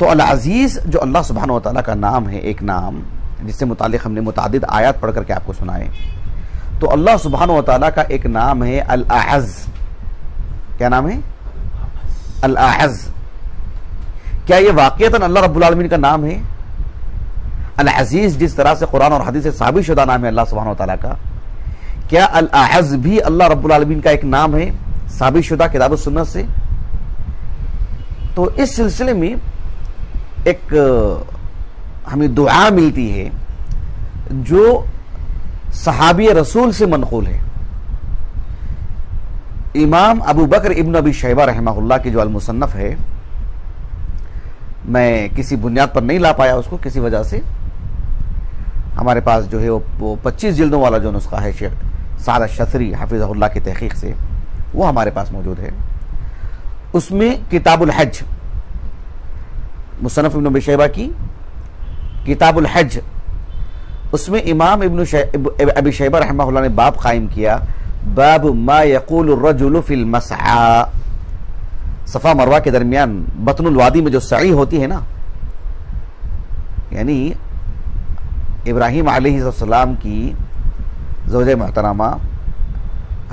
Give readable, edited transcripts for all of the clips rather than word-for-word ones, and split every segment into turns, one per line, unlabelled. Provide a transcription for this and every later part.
تو العزیز جو اللہ سبحانہ وتعالیٰ کا نام ہے، ایک نام جس سے متعلق ہم نے متعدد آیات پڑھ کر کے آپ کو سنائے، تو اللہ سبحانہ وتعالیٰ کا ایک نام ہے الاعز. کیا نام ہے؟ الاعز. کیا یہ واقعتاً اللہ رب العالمین کا نام ہے؟ العزیز جس طرح سے قرآن اور حدیث سے ثابت شدہ نام ہے اللہ سبحانہ وتعالیٰ کا، کیا الاعز بھی اللہ رب العالمین کا ایک نام ہے ثابت شدہ کتاب و سنت سے؟ تو اس سلسلے میں ایک ہمیں دعا ملتی ہے جو صحابی رسول سے منقول ہے. امام ابو بکر ابن ابی شیبہ رحمہ اللہ کی جو المصنف ہے، میں کسی بنیاد پر نہیں لا پایا اس کو کسی وجہ سے. ہمارے پاس جو ہے وہ 25 جلدوں والا جو نسخہ ہے شیخ سعد الشثری حفظہ اللہ کی تحقیق سے، وہ ہمارے پاس موجود ہے. اس میں کتاب الحج، مصنف ابن ابی شیبہ کی کتاب الحج، اس میں امام ابی شیبہ رحمہ اللہ نے باب قائم کیا، باب ما یقول الرجل فی المسعى. صفا مروہ کے درمیان بطن الوادی میں جو سعی ہوتی ہے نا، یعنی ابراہیم علیہ السلام کی زوجہ محترمہ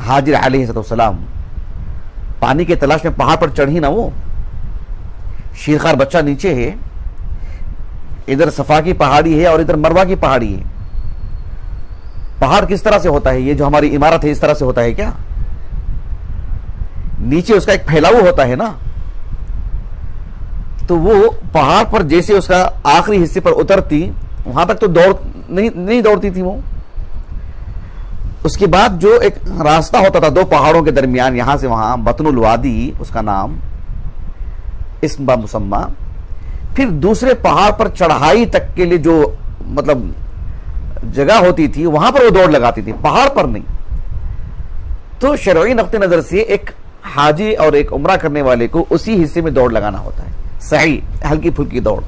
ہاجر علیہ السلام پانی کے تلاش میں پہاڑ پر چڑھی نا، وہ شیرخوار بچہ نیچے ہے، ادھر صفا کی پہاڑی ہے اور ادھر مروہ کی پہاڑی ہے. پہاڑ کس طرح سے ہوتا ہے؟ یہ جو ہماری عمارت ہے اس طرح سے ہوتا ہے کیا؟ نیچے اس کا ایک پھیلاؤ ہوتا ہے نا، تو وہ پہاڑ پر جیسے اس کا آخری حصے پر اترتی، وہاں تک تو نہیں دوڑتی تھی وہ. اس کے بعد جو ایک راستہ ہوتا تھا دو پہاڑوں کے درمیان، یہاں سے وہاں، بطن الوادی اس کا نام، اسم بمسمى. پھر دوسرے پہاڑ پر چڑھائی تک کے لیے جو مطلب جگہ ہوتی تھی وہاں پر وہ دوڑ لگاتی تھی، پہاڑ پر نہیں. تو شرعی نقطہ نظر سے ایک حاجی اور ایک عمرہ کرنے والے کو اسی حصے میں دوڑ لگانا ہوتا ہے، صحیح ہلکی پھلکی دوڑ،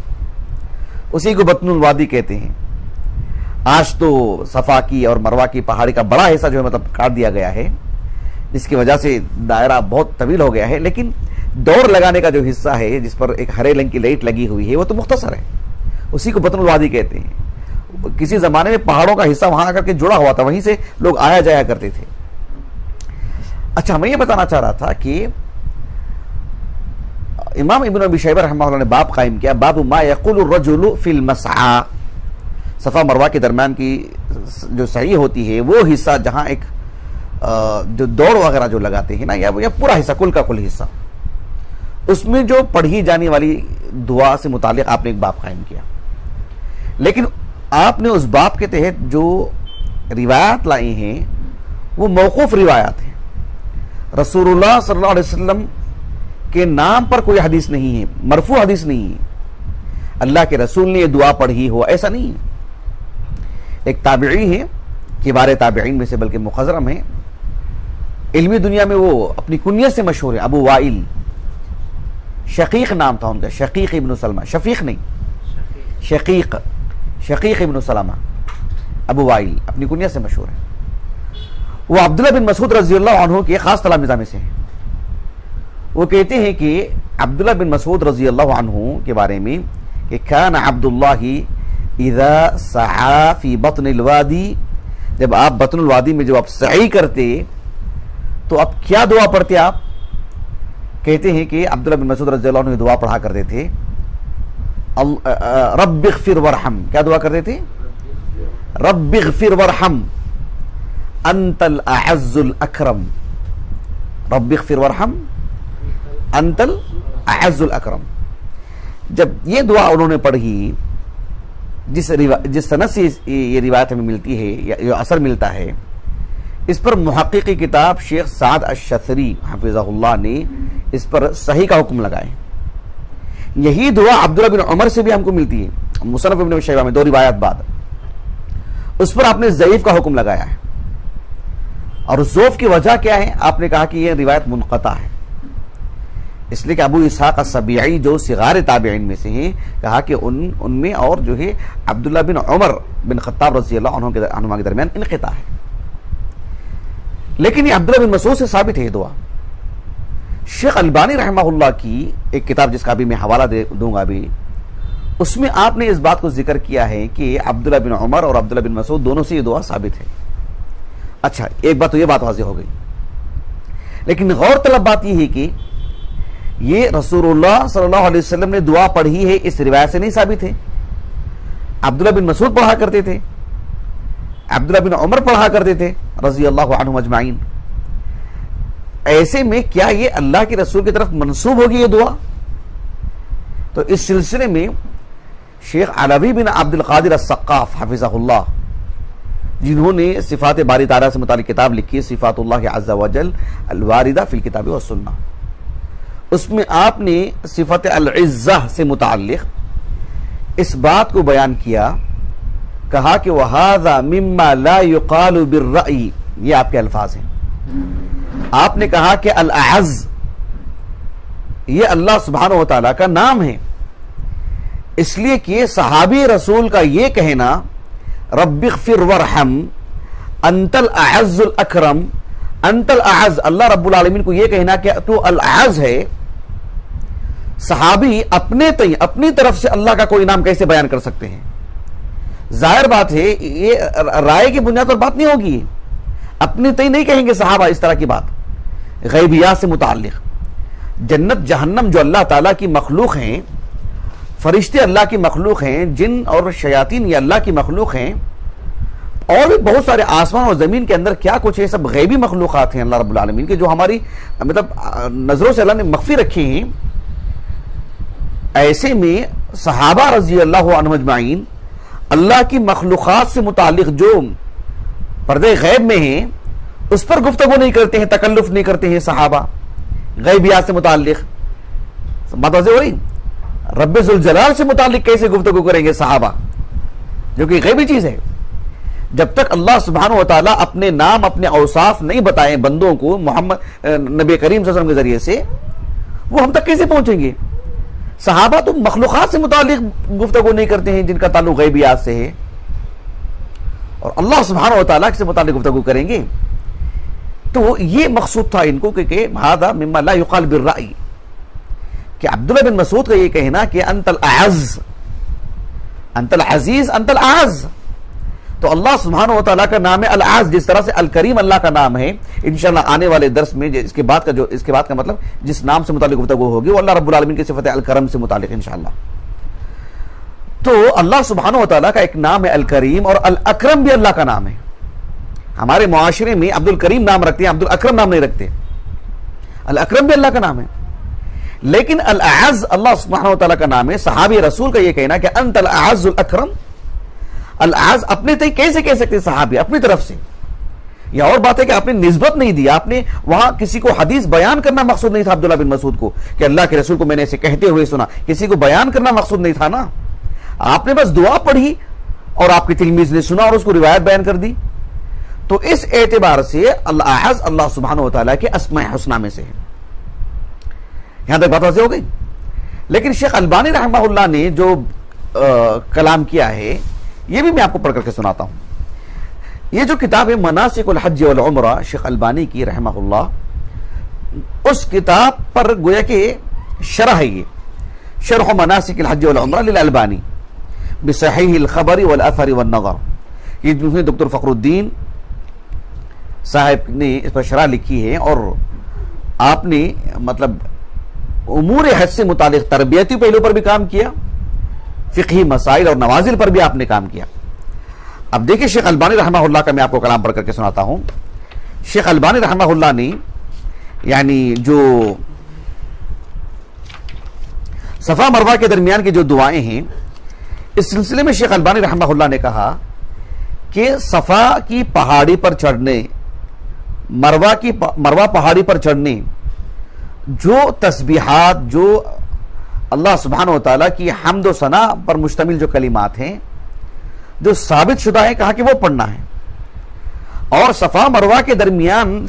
اسی کو بطن الوادی کہتے ہیں. آج تو صفا کی اور مروہ کی پہاڑی کا بڑا حصہ جو ہے مطلب کاٹ دیا گیا ہے، جس کی وجہ سے دائرہ بہت طویل ہو گیا ہے، لیکن دوڑ لگانے کا جو حصہ ہے جس پر ایک ہرے رنگ کی لائٹ لگی ہوئی ہے وہ تو مختصر ہے، اسی کو بطن الوادی کہتے ہیں. کسی زمانے میں پہاڑوں کا حصہ وہاں آ کر کے جڑا ہوا تھا، وہیں سے لوگ آیا جایا کرتے تھے. اچھا، میں یہ بتانا چاہ رہا تھا کہ امام ابن ابی شیبہ رحمہ اللہ نے باب قائم کیا، باب ما یقول الرجل فی المسعى. صفا مروہ کے درمیان کی جو سعی ہوتی ہے وہ حصہ جہاں ایک جو دوڑ وغیرہ جو لگاتے ہیں نا، یا پورا حصہ، کل کا کل حصہ، اس میں جو پڑھی جانے والی دعا سے متعلق آپ نے ایک باب قائم کیا. لیکن آپ نے اس باب کے تحت جو روایات لائی ہیں وہ موقوف روایات ہیں. رسول اللہ صلی اللہ علیہ وسلم کے نام پر کوئی حدیث نہیں ہے، مرفوع حدیث نہیں ہے، اللہ کے رسول نے یہ دعا پڑھی ہو، ایسا نہیں ہے. ایک تابعی ہے، کبار تابعین میں سے بلکہ مخضرم ہے، علمی دنیا میں وہ اپنی کنیت سے مشہور ہے، ابو وائل، شقیق نام تھا ان کا، شقیق ابن سلمہ، شفیق نہیں، شقیق ابن سلمہ، ابو وائل اپنی کنیت سے مشہور ہے. وہ عبداللہ بن مسعود رضی اللہ عنہ کے خاص تلامذہ میں سے ہیں. وہ کہتے ہیں کہ عبداللہ بن مسعود رضی اللہ عنہ کے بارے میں کہ کان عبداللہ اذا سعى فی بطن الوادی، جب آپ بطن الوادی میں جو آپ سعی کرتے تو آپ کیا دعا پڑھتے؟ آپ کہتے ہیں کہ عبداللہ بن مسعود رضی اللہ عنہ دعا پڑھا کرتے تھے، رب اغفر ورحم. کیا دعا کرتے تھے؟ رب اغفر ورحم انت الاعز الاکرم. رب اغفر ورحم انت الاعز الاکرم. جب یہ دعا انہوں نے پڑھی، جس سند سے یہ روایت ہمیں ملتی ہے یا جو اثر ملتا ہے، اس پر محققی کتاب شیخ سعد الشثری حفظہ اللہ نے اس پر صحیح کا حکم لگائے. یہی دعا عبداللہ بن عمر سے بھی ہم کو ملتی ہے، مصنف ابن ابی شیبہ میں 2 روایات بعد. اس پر آپ نے ضعیف کا حکم لگایا ہے، اور ضعف کی وجہ کیا ہے؟ آپ نے کہا کہ یہ روایت منقطع ہے، اس لیے کہ ابو اسحاق السبیعی جو صغار تابعین میں سے ہیں، کہا کہ ان میں اور جو ہے عبداللہ بن عمر بن خطاب رضی اللہ عنہما کے درمیان انقطاع ہے. لیکن یہ عبداللہ بن مسعود سے ثابت ہے یہ دعا. شیخ البانی رحمہ اللہ کی ایک کتاب جس کا بھی میں حوالہ دوں گا ابھی، اس میں آپ نے اس بات کو ذکر کیا ہے کہ عبداللہ بن عمر اور عبداللہ بن مسعود دونوں سے یہ دعا ثابت ہے. اچھا، ایک بات تو یہ بات واضح ہو گئی، لیکن غور طلب بات یہ ہے کہ یہ رسول اللہ صلی اللہ علیہ وسلم نے دعا پڑھی ہے اس روایت سے نہیں ثابت ہے. عبداللہ بن مسعود پڑھا کرتے تھے، عبداللہ بن عمر پڑھا کرتے تھے رضی اللہ عنہم اجمعین. ایسے میں کیا یہ اللہ کے رسول کی طرف منسوب ہوگی یہ دعا؟ تو اس سلسلے میں شیخ علوی بن عبد القادر السقاف حفظہ اللہ، جنہوں نے صفات باری تعالیٰ سے متعلق کتاب لکھی ہے صفات اللہ عز و جل الواردہ فی الکتاب والسنہ، اس میں آپ نے صفت العزہ سے متعلق اس بات کو بیان کیا، کہا کہ وَهَذَا مِمَّا لَا يُقَالُ بِالرَّأْيِ، یہ آپ کے الفاظ ہیں. آپ نے کہا کہ الاعز یہ اللہ سبحانہ و تعالیٰ کا نام ہے، اس لیے کہ صحابی رسول کا یہ کہنا رب اغفر ورحم انت الاعز الاکرم، انت الاعز، اللہ رب العالمین کو یہ کہنا کہ تو الاعز ہے، صحابی اپنی طرف سے اللہ کا کوئی نام کیسے بیان کر سکتے ہیں؟ ظاہر بات ہے یہ رائے کی بنیاد پر بات نہیں ہوگی، اپنی تئی نہیں کہیں گے صحابہ اس طرح کی بات. غیبیات سے متعلق جنت جہنم جو اللہ تعالیٰ کی مخلوق ہیں، فرشتے اللہ کی مخلوق ہیں، جن اور شیاطین یہ اللہ کی مخلوق ہیں، اور بھی بہت سارے آسمان اور زمین کے اندر کیا کچھ ہے، سب غیبی مخلوقات ہیں اللہ رب العالمین کے، جو ہماری مطلب نظروں سے اللہ نے مخفی رکھی ہیں. ایسے میں صحابہ رضی اللہ عنہم اجمعین اللہ کی مخلوقات سے متعلق جو پردے غیب میں ہیں اس پر گفتگو نہیں کرتے ہیں، تکلف نہیں کرتے ہیں صحابہ. غیبیات سے متعلق بات واضح ہو رہی، رب ذوالجلال سے متعلق کیسے گفتگو کریں گے صحابہ، جو کہ غیبی چیز ہے؟ جب تک اللہ سبحانہ و تعالیٰ اپنے نام اپنے اوصاف نہیں بتائیں بندوں کو محمد نبی کریم صلی اللہ علیہ وسلم کے ذریعے سے، وہ ہم تک کیسے پہنچیں گے؟ صحابہ تو مخلوقات سے متعلق گفتگو نہیں کرتے ہیں جن کا تعلق غیبیات سے ہے، اور اللہ سبحانہ و تعالیٰ سے متعلق گفتگو کریں گے. تو یہ مقصود تھا ان کو کہ هذا مما لا يقال بالرأي، کہ عبداللہ بن مسعود کا یہ کہنا کہ انت الاعز انت العزیز انت الاعز، تو اللہ سبحانہ و تعالیٰ کا نام ہے الاعز، جس طرح سے الکریم اللہ کا نام ہے. انشاءاللہ آنے والے درس میں اس کے بعد کا مطلب جس نام سے متعلق گفتگو ہوگی وہ اللہ رب العالمین کی صفت الکرم سے متعلق انشاءاللہ. تو اللہ سبحانہ و تعالیٰ کا ایک نام ہے الکریم، اور الاکرم بھی اللہ کا نام ہے. ہمارے معاشرے میں عبد الکریم نام رکھتے ہیں، عبد الاکرم نام نہیں رکھتے. الاکرم بھی اللہ کا نام ہے، لیکن الاعز اللہ سبحانہ و تعالیٰ کا نام ہے. صحابی رسول کا یہ کہنا کہ انت الاعز الاکرم، الاعز اپنے تئیں کیسے کہہ سکتے صحابی اپنی طرف سے؟ یہ اور بات ہے کہ آپ نے نسبت نہیں دی، آپ نے وہاں کسی کو حدیث بیان کرنا مقصود نہیں تھا عبداللہ بن مسعود کو کہ اللہ کے رسول کو میں نے اسے کہتے ہوئے سنا، کسی کو بیان کرنا مقصود نہیں تھا نا. آپ نے بس دعا پڑھی اور آپ کے تلمیذ نے سنا اور اس کو روایت بیان کر دی. تو اس اعتبار سے الاعز اللہ سبحانہ و تعالیٰ کے اسماء حسنہ میں سے ہے. یہاں تک بات واضح ہو گئی. لیکن شیخ البانی رحمہ اللہ نے جو کلام کیا ہے یہ بھی میں آپ کو پڑھ کر کے سناتا ہوں. یہ جو کتاب ہے مناسک الحج والعمرہ شیخ البانی کی رحمہ اللہ، اس کتاب پر گویا کہ شرح ہے، یہ شرح مناسک الحج والعمرہ للالبانی بصحیح الخبر والاثر والنظر. یہ جو ہے دکتر فخر الدین صاحب نے اس پر شرح لکھی ہے، اور آپ نے مطلب امور حج سے متعلق تربیتی پہلو پر بھی کام کیا، فقہی مسائل اور نوازل پر بھی آپ نے کام کیا. اب دیکھیں شیخ البانی رحمہ اللہ کا میں آپ کو کلام پڑھ کر کے سناتا ہوں. شیخ البانی رحمہ اللہ نے یعنی جو صفا مروہ کے درمیان کی جو دعائیں ہیں، اس سلسلے میں شیخ البانی رحمہ اللہ نے کہا کہ صفا کی پہاڑی پر چڑھنے، مروہ پہاڑی پر چڑھنے جو تسبیحات، جو اللہ سبحانہ و تعالیٰ کی حمد و ثنا پر مشتمل جو کلمات ہیں جو ثابت شدہ ہے، کہا کہ وہ پڑھنا ہے. اور صفا مروہ کے درمیان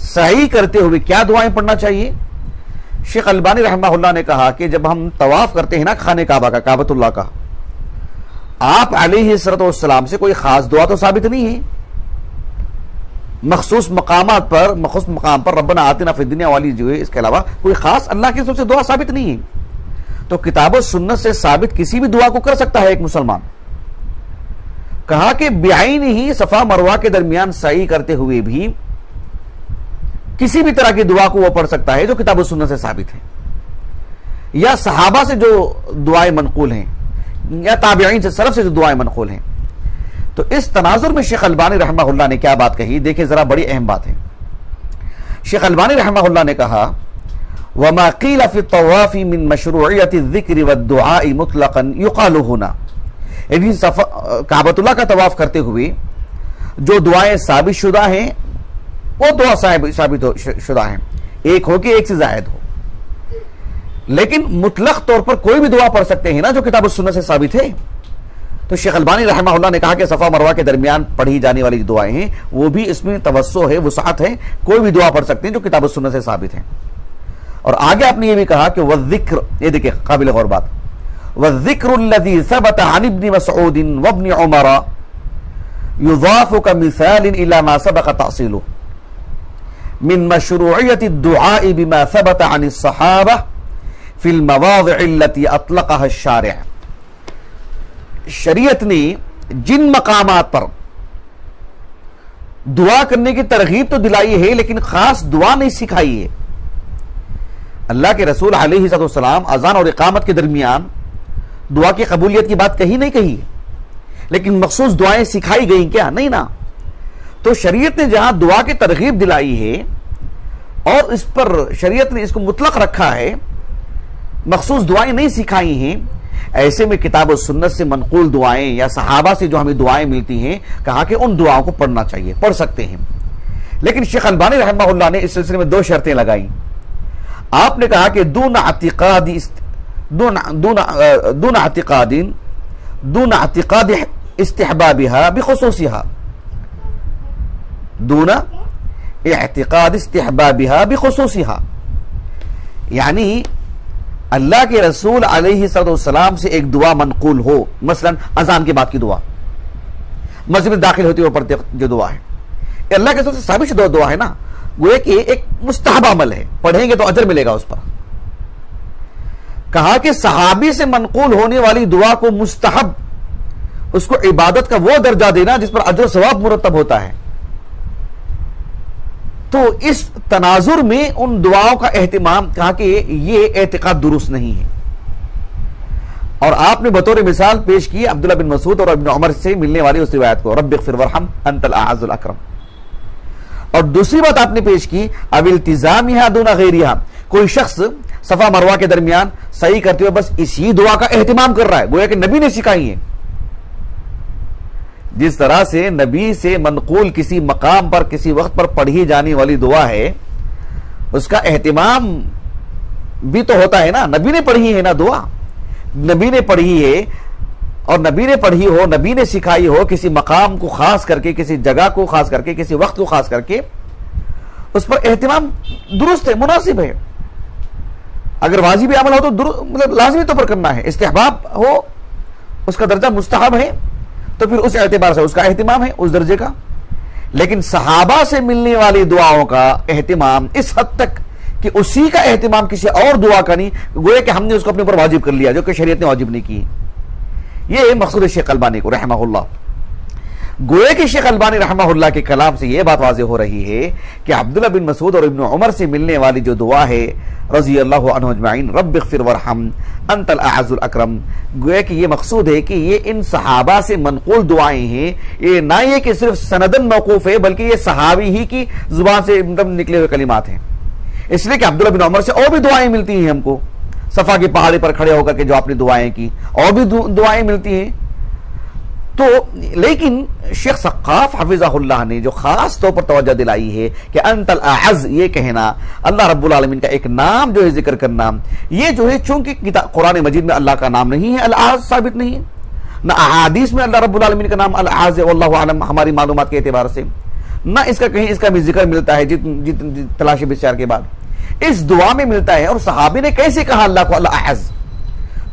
سعی کرتے ہوئے کیا دعائیں پڑھنا چاہیے؟ شیخ البانی رحمہ اللہ نے کہا کہ جب ہم طواف کرتے ہیں نا خانہ کعبہ کا، کعبۃ اللہ کا، آپ علیہ الصلوۃ والسلام سے کوئی خاص دعا تو ثابت نہیں ہے. مخصوص مقامات پر، مخصوص مقام پر ربنا آتنا فی الدنیا والی جو ہے، اس کے علاوہ کوئی خاص اللہ کی طرف سے دعا ثابت نہیں ہے. تو کتاب و سنت سے ثابت کسی بھی دعا کو کر سکتا ہے ایک مسلمان. کہا کہ بعین ہی صفا مروہ کے درمیان سعی کرتے ہوئے بھی کسی بھی طرح کی دعا کو وہ پڑھ سکتا ہے جو کتاب و سنت سے ثابت ہے، یا صحابہ سے جو دعائیں منقول ہیں، یا تابعین سے سلف سے جو دعائیں منقول ہیں. تو اس تناظر میں شیخ البانی رحمہ اللہ نے کیا بات کہی، دیکھیں ذرا، بڑی اہم بات ہے. شیخ البانی رحمہ اللہ نے کہا وما قیل فی الطواف من مشروعیت الذکر والدعاء مطلقا یقال ہنا، یعنی کعبۃ اللہ کا طواف کرتے ہوئے جو دعائیں ثابت شدہ ہیں وہ دعا ثابت شدہ ہیں، ایک ہو کہ ایک سے زائد ہو، لیکن مطلق طور پر کوئی بھی دعا پڑھ سکتے ہیں نا جو کتاب و سنت سے ثابت ہے. تو شیخ البانی رحمہ اللہ نے کہا کہ صفا مروہ کے درمیان پڑھی جانے والی دعائیں ہیں وہ بھی اس میں توسع ہے، وسعت ہے، کوئی بھی دعا پڑھ سکتے ہیں جو کتاب و سنت سے ثابت ہے. اور آگے آپ نے یہ بھی کہا کہ والذکر، یہ دیکھیں قابل غور بات، والذکر الذی ثبت عن ابن مسعود وابن عمر یضاف کمثال الی ما سبق تأصیلہ من مشروعیت الدعاء بما ثبت عن الصحابہ فی المواضع التي اطلقها الشارع. شریعت نے جن مقامات پر دعا کرنے کی ترغیب تو دلائی ہے لیکن خاص دعا نہیں سکھائی ہے. اللہ کے رسول علیہ السلام اذان اور اقامت کے درمیان دعا کی قبولیت کی بات کہی نہیں کہی، لیکن مخصوص دعائیں سکھائی گئیں کیا؟ نہیں نا. تو شریعت نے جہاں دعا کی ترغیب دلائی ہے اور اس پر شریعت نے اس کو مطلق رکھا ہے، مخصوص دعائیں نہیں سکھائی ہیں، ایسے میں کتاب و سنت سے منقول دعائیں یا صحابہ سے جو ہمیں دعائیں ملتی ہیں کہا کہ ان دعاؤں کو پڑھنا چاہیے، پڑھ سکتے ہیں. لیکن شیخ البانی رحمہ اللہ نے اس سلسلے میں 2 شرطیں لگائیں. آپ نے کہا کہ دون اعتقاد استحبابها بخصوصها، دون اعتقاد استحبابها بخصوصها، یعنی اللہ کے رسول علیہ السلام سے ایک دعا منقول ہو، مثلا اذان کے بعد کی دعا، مسجد میں داخل ہوتے ہوئے پڑھتے جو دعا ہے، اللہ کے رسول سے ثابت شدہ دعا ہے نا، وہ ایک مستحب عمل ہے، پڑھیں گے تو اجر ملے گا اس پر. کہا کہ صحابی سے منقول ہونے والی دعا کو مستحب، اس کو عبادت کا وہ درجہ دینا جس پر اجر و ثواب مرتب ہوتا ہے. تو اس تناظر میں ان دعاؤں کا اہتمام، کہا کہ یہ اعتقاد درست نہیں ہے. اور آپ نے بطور مثال پیش کی عبداللہ بن مسعود اور ابن عمر سے ملنے والی اس روایت کو، رب اغفر وارحم انت الاعز الاکرم. اور دوسری بات آپ نے پیش کی اب التزامها دون غیرها، کوئی شخص صفا مروہ کے درمیان صحیح کرتے ہوئے بس اسی دعا کا اہتمام کر رہا ہے، گویا کہ نبی نے سکھائی ہے. جس طرح سے نبی سے منقول کسی مقام پر کسی وقت پر پڑھی جانے والی دعا ہے، اس کا اہتمام بھی تو ہوتا ہے نا، نبی نے پڑھی ہے نا دعا، نبی نے پڑھی ہے، اور نبی نے پڑھی ہو، نبی نے سکھائی ہو، کسی مقام کو خاص کر کے، کسی جگہ کو خاص کر کے، کسی وقت کو خاص کر کے، اس پر اہتمام درست ہے، مناسب ہے. اگر واجب عمل ہو تو مطلب لازمی طور پر کرنا ہے، استحباب ہو، اس کا درجہ مستحب ہے، تو پھر اس اعتبار سے اس کا اہتمام ہے اس درجے کا. لیکن صحابہ سے ملنے والی دعاؤں کا اہتمام اس حد تک کہ اسی کا اہتمام کسی اور دعا کا نہیں، گویا کہ ہم نے اس کو اپنے اوپر واجب کر لیا جو کہ شریعت نے واجب نہیں کی. یہ مقصود شیخ البانی کو رحمہ اللہ. گویا کہ شیخ البانی رحمہ اللہ کے کلام سے یہ بات واضح ہو رہی ہے کہ عبداللہ بن مسعود اور ابن عمر سے ملنے والی جو دعا ہے رضی اللہ عنہ اجمعین، رب اغفر وارحم انت الاعز الاکرم، گویا کہ یہ مقصود ہے کہ یہ ان صحابہ سے منقول دعائیں ہیں، یہ نہ یہ کہ صرف سندن موقوف ہے بلکہ یہ صحابی ہی کی زبان سے نکلے ہوئے کلمات ہیں. اس لیے کہ عبداللہ بن عمر سے اور بھی دعائیں ملتی ہیں ہم کو، صفا کی پہاڑی پر کھڑے ہو کر کے جو آپ نے دعائیں کی، اور بھی دعائیں ملتی ہیں. تو لیکن شیخ سقاف حفظہ اللہ نے جو خاص طور پر توجہ دلائی ہے کہ انت الاعز، یہ کہنا، اللہ رب العالمین کا ایک نام جو ہے ذکر کرنا، یہ جو ہے چونکہ قرآن مجید میں اللہ کا نام نہیں ہے، الاعز ثابت نہیں ہے، نہ احادیث میں اللہ رب العالمین کا نام الاعز ہے، واللہ اعلم ہماری معلومات کے اعتبار سے، نہ اس کا کہیں اس کا بھی ذکر ملتا ہے جتنی تلاش بسیار کے بعد اس دعا میں ملتا ہے. اور صحابی نے کیسے کہا اللہ کو الاعز؟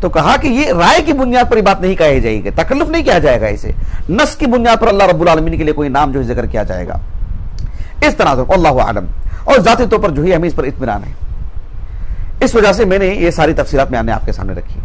تو کہا کہ یہ رائے کی بنیاد پر یہ بات نہیں کہی جائے گی، تکلف نہیں کیا جائے گا، اسے نص کی بنیاد پر اللہ رب العالمین کے لیے کوئی نام جو ہے ذکر کیا جائے گا. اس تناظر اللہ اعلم، اور ذاتی طور پر جو ہے ہمیں اس پر اطمینان ہے. اس وجہ سے میں نے یہ ساری تفصیلات میں نے آپ کے سامنے رکھی.